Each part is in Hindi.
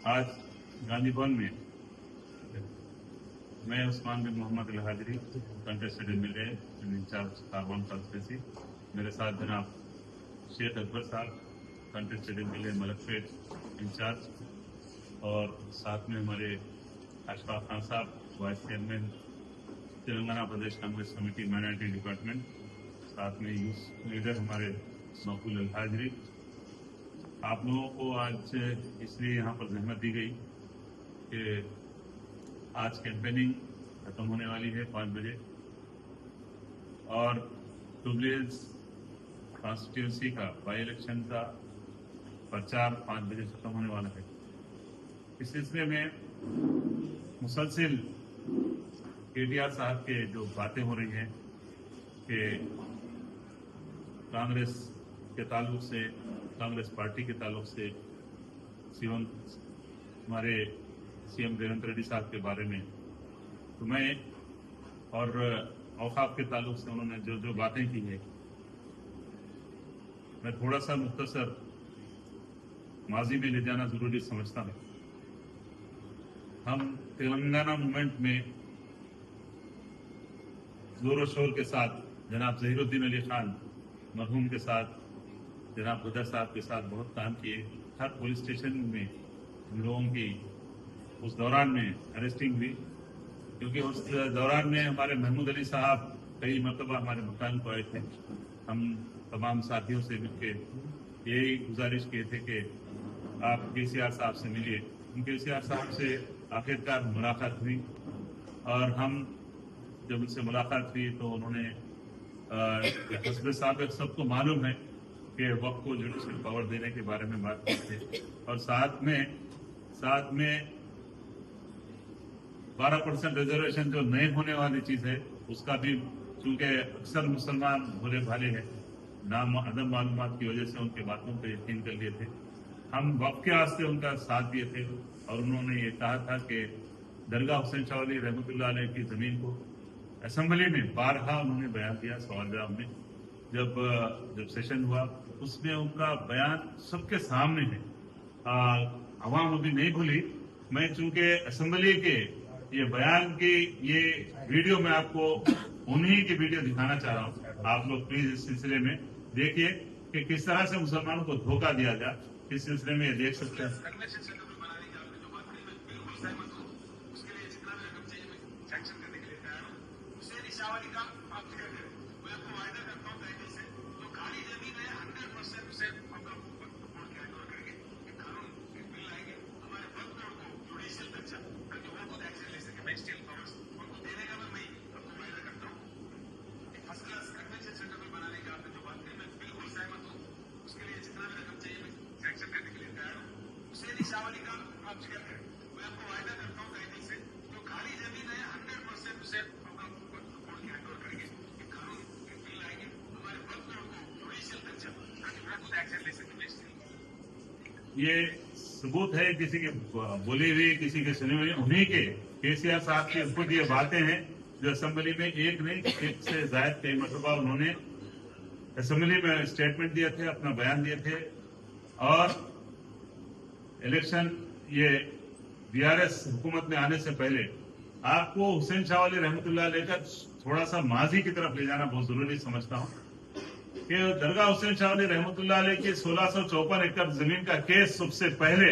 आज गांधी भवन में मैं उस्मान बिन मोहम्मद अल हाजरी contested MLA in charge Karwan constituency, मेरे साथ जनाब शेख अकबर साहब कंटेस्टेड एमएलए मलकपेट इंचार्ज, और साथ में हमारे अशफाक खान साहब वाइस चेयरमैन तेलंगाना प्रदेश कांग्रेस कमेटी माइनॉरिटी डिपार्टमेंट, साथ में यूथ लीडर हमारे मकबूल अल हाजरी। आप लोगों को आज इसलिए यहाँ पर जहमत दी गई कि आज कैंपेनिंग खत्म होने वाली है 5 बजे और जुबली हिल्स कॉन्स्टिट्यूंसी का बाई इलेक्शन का प्रचार 5 बजे खत्म होने वाला है। इस सिलसिले में मुसलसिल केटीआर साहब के जो बातें हो रही हैं कि कांग्रेस के ताल्लुक से, कांग्रेस पार्टी के ताल्लुक से हमारे सीएम रेवंत रेड्डी साहब के बारे में, तो मैं और औकाफ के ताल्लुक से उन्होंने जो जो बातें की है, मैं थोड़ा सा मुख्तसर माजी में ले जाना जरूरी समझता हूं। हम तेलंगाना मूवमेंट में जोर शोर के साथ जनाब जहीरुद्दीन अली खान मरहूम के साथ, जनाब गदर साहब के साथ बहुत काम किए। हर पुलिस स्टेशन में हम लोगों की उस दौरान में अरेस्टिंग हुई, क्योंकि उस दौरान में हमारे महमूद अली साहब कई मरतबा हमारे मकान को आए थे। हम तमाम साथियों से मिलकर यही गुजारिश किए थे कि आप केसीआर साहब से मिलिए। केसीआर साहब से आखिरकार मुलाकात हुई और हम जब उनसे मुलाकात हुई तो उन्होंने हस्बे साहब सबको मालूम है कि वक्त को जुडिशल पावर देने के बारे में बात की थी, और साथ में 12% रिजर्वेशन जो नए होने वाली चीज है उसका भी, चूंकि अक्सर मुसलमान भोले भाले हैं, नाम अदम मालूमात की वजह से उनके बातों पर यकीन कर लिए थे। हम वक्त के वास्ते उनका साथ दिए थे और उन्होंने ये कहा था कि दरगाह हुसैन शाह वली रहमतुल्लाह अलैह की जमीन को असेंबली में बारहा उन्होंने बयान दिया सवाल जवाब में। जब सेशन हुआ उसमें उनका बयान सबके सामने है, आवाम अभी नहीं भूली। मैं चूंकि असेंबली के ये बयान की ये वीडियो मैं आपको उन्हीं की वीडियो दिखाना चाह रहा हूँ। आप लोग प्लीज इस सिलसिले में देखिए कि किस तरह से मुसलमानों को धोखा दिया जाए। इस सिलसिले में ये देख सकते हैं। ये सबूत है किसी की बोली हुई, किसी के सुनी हुई, उन्हीं के केसीआर साहब की खुद ये बातें हैं जो असेंबली में एक नहीं एक से ज्यादा कई मरतबा उन्होंने असेंबली में स्टेटमेंट दिए थे, अपना बयान दिए थे। और इलेक्शन ये बीआरएस हुकूमत में आने से पहले आपको हुसैन शाह वली रहमतुल्लाह लेकर थोड़ा सा माजी की तरफ ले जाना बहुत जरूरी समझता हूं कि दरगाह हुसैन शाह वली रहमतुल्लाह अलैह की 1654 एकड़ जमीन का केस सबसे पहले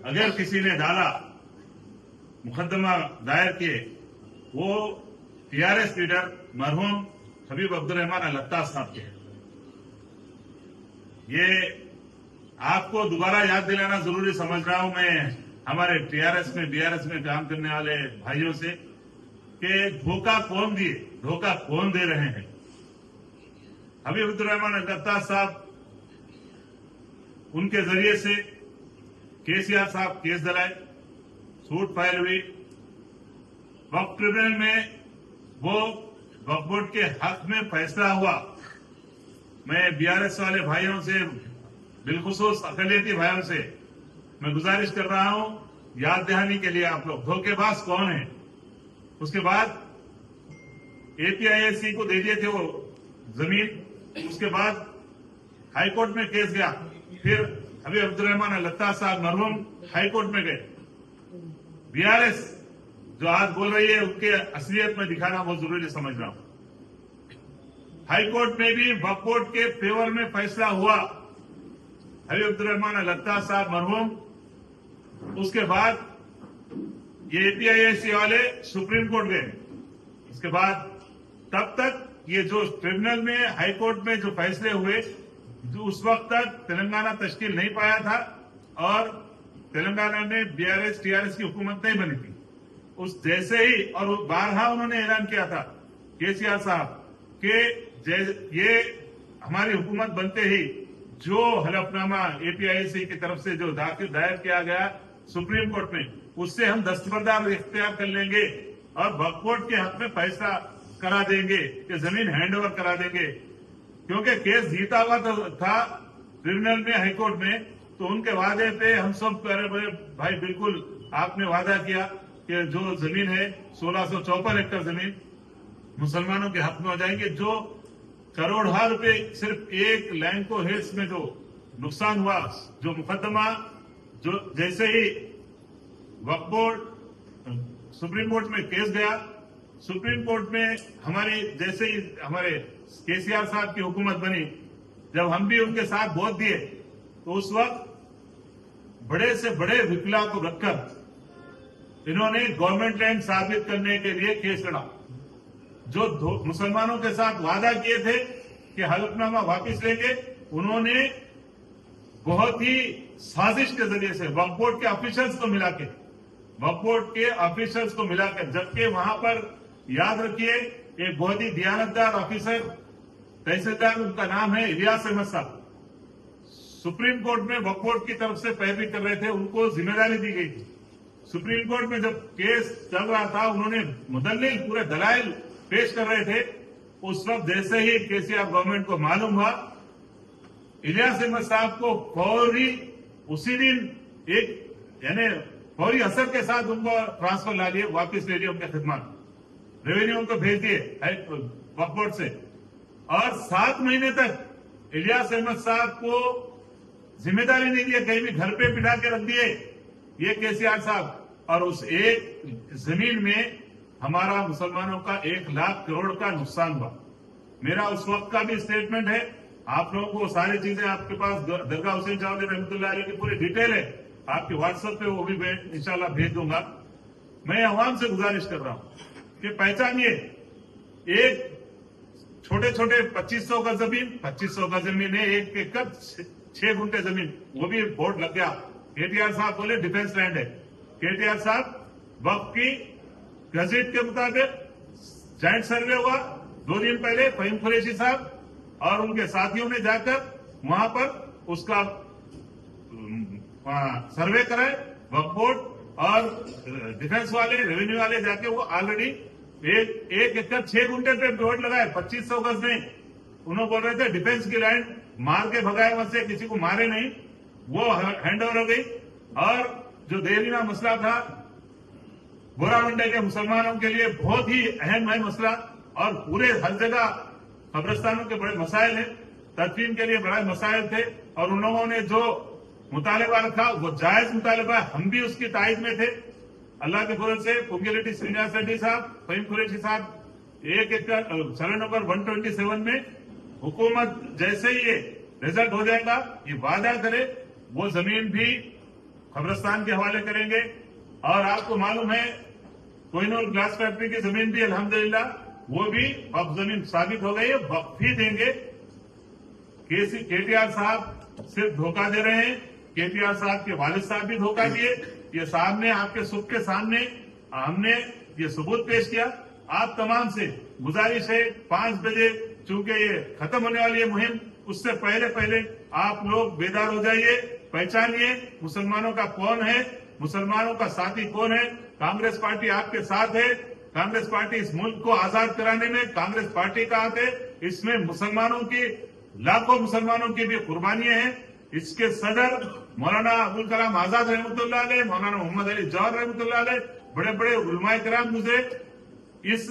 अगर किसी ने डाला, मुकदमा दायर किए, वो टीआरएस लीडर मरहूम हबीब अब्दुर्रहमान अल-अत्ताश साहब के। ये आपको दोबारा याद दिलाना जरूरी समझ रहा हूं मैं हमारे टीआरएस में बीआरएस में काम करने वाले भाइयों से कि धोखा कौन दिए, धोखा कौन दे रहे हैं। हबीब अब्दुर्रहमान अल-अत्ताश साहब, उनके जरिए से केसीआर साहब केस दिलाए, सूट फाइल हुई, वक्फ ट्रिब्यूनल में वो वक्फ बोर्ड के हक में फैसला हुआ। मैं बीआरएस वाले भाइयों से, बिलखुसूस अक़लियती भाइयों से मैं गुजारिश कर रहा हूं, याद दहानी के लिए आप लोग, धोखेबाज कौन है। उसके बाद एपीआईएससी को दे दिए थे वो जमीन, उसके बाद हाईकोर्ट में केस गया, फिर हबीब अब्दुल रहमान लत्ता साहब मरहूम हाईकोर्ट में गए। बीआरएस जो आज बोल रही है उनके असलियत में दिखाना बहुत जरूरी समझ रहा हूं। हाईकोर्ट में भी वक्फ बोर्ड के फेवर में फैसला हुआ, हबीब अब्दुल रहमान लत्ता साहब मरहूम। उसके बाद ये एपीआईएसी वाले सुप्रीम कोर्ट गए। उसके बाद तब तक ये जो ट्रिब्यूनल में हाईकोर्ट में जो फैसले हुए, जो उस वक्त तक तेलंगाना तश्कील नहीं पाया था और तेलंगाना में बीआरएस टीआरएस की हुकूमत नहीं बनी थी। उस जैसे ही और बारहा उन्होंने ऐलान किया था केसीआर साहब कि ये हमारी हुकूमत बनते ही जो हलफनामा एपीआईसी की तरफ से जो दायर किया गया सुप्रीम कोर्ट में, उससे हम दस्तबरदार इख्तियार कर लेंगे और वक्फ बोर्ड के हक में फैसला करा देंगे कि जमीन हैंडओवर करा देंगे। क्योंकि केस जीता हुआ था ट्रिब्यूनल में हाईकोर्ट में, तो उनके वादे पे हम सब कह रहे भाई बिल्कुल आपने वादा किया कि जो जमीन है 1654 एकड़ जमीन मुसलमानों के हक में हो जाएंगे। जो करोड़ों रुपए सिर्फ एक लैंको हिल्स में जो नुकसान हुआ, जो मुकदमा जो जैसे ही वक्फ बोर्ड सुप्रीम कोर्ट में केस गया, सुप्रीम कोर्ट में जैसे ही हमारे केसीआर साहब की हुकूमत बनी, जब हम भी उनके साथ वोट दिए, तो उस वक्त बड़े से बड़े विकला को रखकर इन्होंने गवर्नमेंट लैंड साबित करने के लिए केस लड़ा। जो मुसलमानों के साथ वादा किए थे कि हलफनामा वापस लेंगे, उन्होंने बहुत ही साजिश के जरिए से वक्फ बोर्ड के ऑफिशियल्स को मिलाकर, जबकि वहां पर याद रखिए एक बहुत ही दियानतदार ऑफिसर तहसीलदार, उनका नाम है इलियास अहमद साहब, सुप्रीम कोर्ट में वक्फ बोर्ड की तरफ से पैरवी कर रहे थे, उनको जिम्मेदारी दी गई थी। सुप्रीम कोर्ट में जब केस चल रहा था, उन्होंने मुदल्लिल पूरे दलाइल पेश कर रहे थे। उस वक्त जैसे ही केसीआर गवर्नमेंट को मालूम हुआ, इलियास अहमद साहब को फौरी उसी दिन यानी फौरी असर के साथ उनको ट्रांसफर ला लिए, वापस ले लिए उनके खिदमत, रेवेन्यू उनको भेज दिए वक्फ बोर्ड से। और 7 महीने तक इलियास अहमद साहब को जिम्मेदारी नहीं दी, कहीं भी घर पे बिठा के रख दिए ये केसीआर साहब। और उस एक जमीन में हमारा मुसलमानों का 1 लाख करोड़ का नुकसान हुआ। मेरा उस वक्त का भी स्टेटमेंट है, आप लोगों को सारी चीजें आपके पास दरगाह हुसैन चावली रहमतुल्लाह अलैह की पूरी डिटेल है, आपके व्हाट्सएप पे वो भी इंशाल्लाह भेज दूंगा। मैं अवाम से गुजारिश कर रहा हूं कि पहचानिए, एक छोटे छोटे 2500 का जमीन है, 1 एकड़ 6 गुंठे जमीन, वो भी बोर्ड लग गया। केटीआर साहब बोले डिफेंस लैंड है। केटीआर साहब वक्त की गजट के मुताबिक जॉइंट सर्वे हुआ 2 दिन पहले, फहीम कुरैशी साहब और उनके साथियों ने जाकर वहां पर उसका सर्वे कराए। वक्फ बोर्ड और डिफेंस वाले, रेवेन्यू वाले जाके वो ऑलरेडी 1 एकड़ 6 गुंठे पे बोर्ड लगाए, 2500 गज नहीं। उन्होंने बोल रहे थे डिफेंस की लैंड मार के भगाए, वहां से किसी को मारे नहीं, वो हैंड ओवर हो गई। और जो देरीना मसला था बोरामुंडा के मुसलमानों के लिए बहुत ही अहम है मसला, और पूरे हर जगह कब्रिस्तानों के बड़े मसाइल है, तदफीन के लिए बड़े मसाइल थे, और उन लोगों ने जो मुतालिबा रखा वो जायज मुतालिबा, हम भी उसकी तायद में थे। अल्लाह के फजल से पुंगिलेटी श्रीनिवास रेड्डी साहब, फहीम कुरैशी साहब 1 एकड़ सर्वे नंबर 127 में हुकूमत जैसे ही ये रिजल्ट हो जाएगा, ये वादा करे वो जमीन भी कब्रिस्तान के हवाले करेंगे। और आपको मालूम है कोहिनूर ग्लास फैक्ट्री की जमीन भी अल्हम्दुलिल्लाह वो भी वक्फ जमीन साबित हो गई है, वक्फ ही देंगे। केटीआर साहब सिर्फ धोखा दे रहे हैं, केटीआर साहब के वालिद साहब भी धोखा दिए। ये सामने आपके सुख के सामने हमने ये सबूत पेश किया। आप तमाम से गुजारिश है 5 बजे चूंकि ये खत्म होने वाली है मुहिम, उससे पहले आप लोग बेदार हो जाइए, पहचानिए मुसलमानों का कौन है, मुसलमानों का साथी कौन है। कांग्रेस पार्टी आपके साथ है। कांग्रेस पार्टी इस मुल्क को आजाद कराने में कांग्रेस पार्टी का हाथ है। इसमें मुसलमानों की, लाखों मुसलमानों की भी कुर्बानियां हैं। इसके सदर मौलाना अबुल कलाम आजाद रहमतुल्लाह अलैह, मौलाना मोहम्मद अली जौहर रहमतुल्लाह अलैह, बड़े बड़े उलमाए किराम गुजरे। इस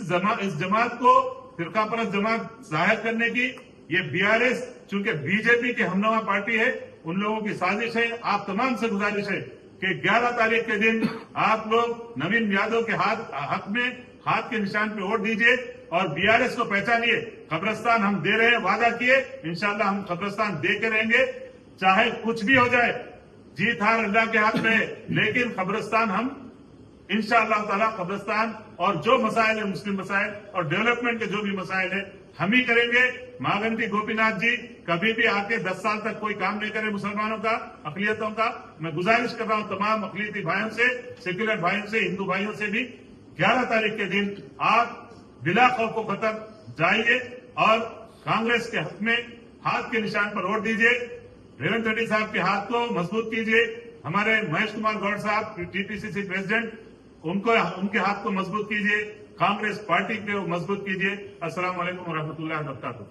जमात को फिरका परस्त जमात जाहिर करने की ये बीआरएस चूंकि बीजेपी की हमनुमा पार्टी है, उन लोगों की साजिश है। आप तमाम से गुजारिश है कि 11 तारीख के दिन आप लोग नवीन यादव के हक में हाथ के निशान पे वोट दीजिए और बीआरएस को पहचानिए। कब्रिस्तान हम दे रहे हैं, वादा किए, इंशाल्लाह हम कब्रिस्तान दे के रहेंगे, चाहे कुछ भी हो जाए। जीत हार अल्लाह के हाथ में है, लेकिन कब्रिस्तान हम इंशाअल्लाह ताला कब्रिस्तान और जो मसाइल है मुस्लिम मसाइल और डेवलपमेंट के जो भी मसाइल है हम ही करेंगे। मागंटी गोपीनाथ जी कभी भी आके 10 साल तक कोई काम नहीं करे मुसलमानों का, अकलियतों का। मैं गुजारिश कर रहा हूं तमाम अकलियती भाइयों से, सेक्युलर भाइयों से, हिंदू भाइयों से भी 11 तारीख के दिन आप बिला खौफ खतर जाइए और कांग्रेस के हक में हाथ के निशान पर वोट दीजिए। रेवंत रेड्डी साहब के हाथ को मजबूत कीजिए। हमारे महेश कुमार गौड़ साहब टीपीसीसी प्रेसिडेंट, उनके हाथ को मजबूत कीजिए। कांग्रेस पार्टी को मजबूत कीजिए। अस्सलाम वालेकुम व रहमतुल्लाहि व बरकातुहू।